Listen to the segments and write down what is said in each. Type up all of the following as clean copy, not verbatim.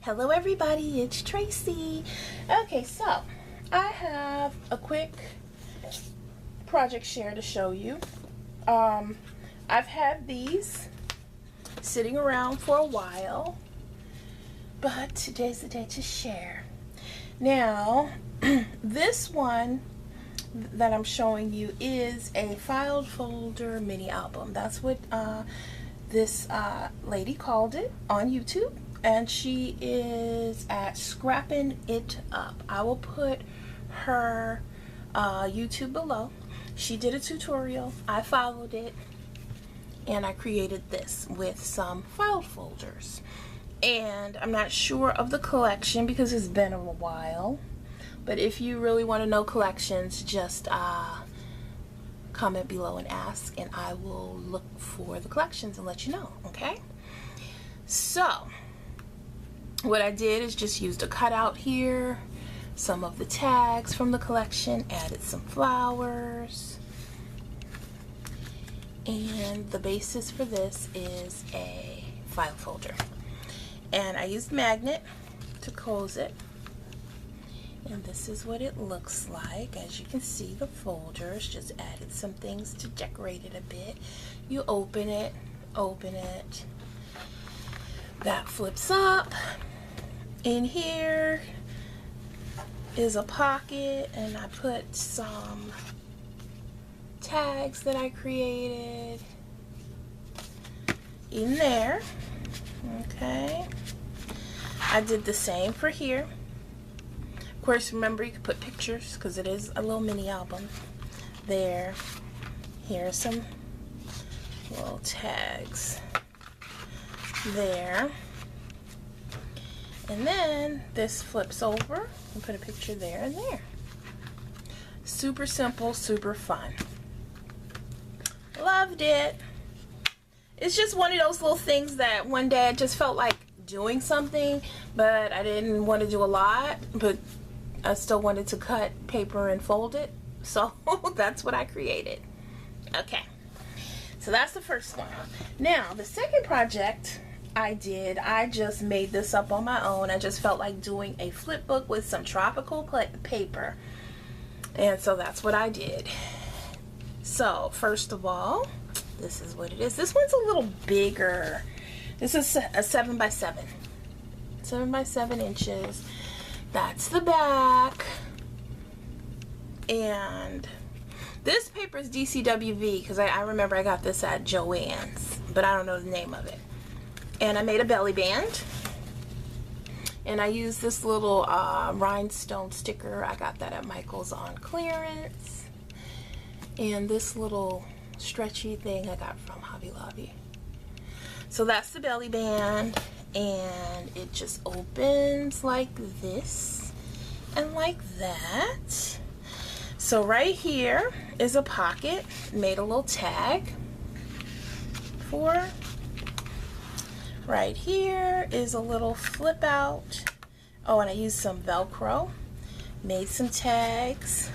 Hello everybody, it's Tracy. Okay, so I have a quick project share to show you. I've had these sitting around for a while, but today's the day to share. Now, this one that I'm showing you is a filed folder mini album. That's what this lady called it on YouTube, and she is at Scrapping It Up. I will put her YouTube below. She did a tutorial, I followed it, and I created this with some file folders. And I'm not sure of the collection because it's been a while, but if you really want to know collections, just comment below and ask, and I will look for the collections and let you know. Okay, so what I did is just used a cutout here, some of the tags from the collection, added some flowers, and the basis for this is a file folder. And I used magnet to close it, and this is what it looks like. As you can see, the folders, just added some things to decorate it a bit. You open it, that flips up. In here is a pocket, and I put some tags that I created in there. Okay, I did the same for here. Of course, remember, you can put pictures because it is a little mini album there. Here's some little tags there. And then this flips over and put a picture there and there. Super simple, super fun. Loved it. It's just one of those little things that one day I just felt like doing something, but I didn't want to do a lot, but I still wanted to cut paper and fold it. So that's what I created. Okay, so that's the first one. Now, the second project I just made this up on my own. I just felt like doing a flip book with some tropical paper. And so that's what I did. So first of all, this is what it is. This one's a little bigger. This is a 7 by 7. 7 by 7 inches. That's the back. And this paper is DCWV because I remember I got this at Joann's, but I don't know the name of it. And I made a belly band. And I used this little rhinestone sticker. I got that at Michael's on clearance. And this little stretchy thing I got from Hobby Lobby. So that's the belly band, and it just opens like this and like that. So right here is a pocket. Made a little tag for. Right here is a little flip out. Oh, and I used some Velcro. Made some tags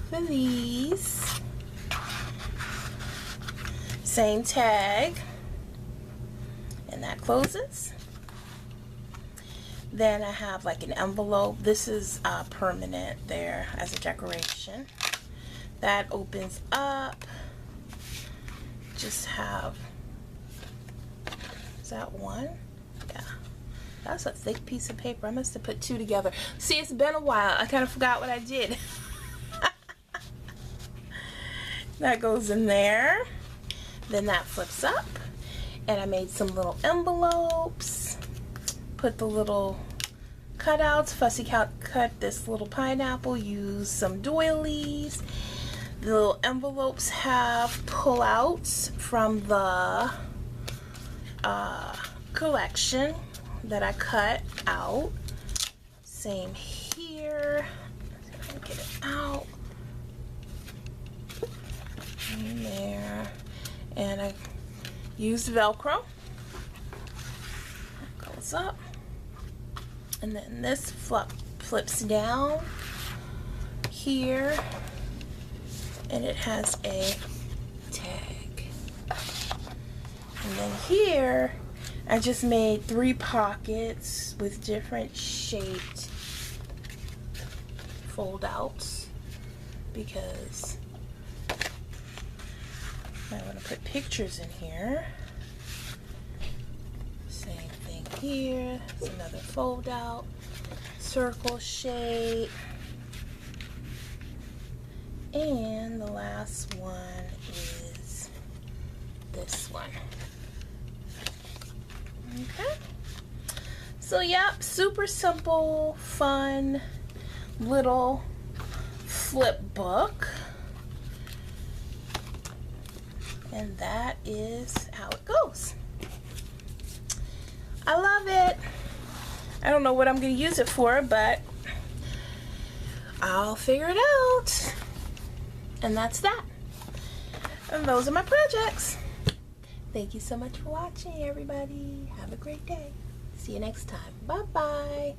for these. Same tag, and that closes. Then I have like an envelope. This is permanent there as a decoration. That opens up. Just have, is that one? Yeah, that's a thick piece of paper. I must have put two together. See, it's been a while. I kind of forgot what I did. That goes in there. Then that flips up, and I made some little envelopes, put the little cutouts, fussy cut this little pineapple, use some doilies. The little envelopes have pull-outs from the collection that I cut out. Same here. Let's see if I can get it out. In there. And I used Velcro. It goes up. And then this flips down here. And it has a tag. And then here, I just made 3 pockets with different shaped fold outs because I want to put pictures in here. Same thing here. It's another fold out, circle shape. And the last one is this one. Okay. So yep, super simple, fun little flip book. And that is how it goes. I love it. I don't know what I'm going to use it for, but I'll figure it out. And that's that. And those are my projects. Thank you so much for watching, everybody. Have a great day. See you next time. Bye-bye.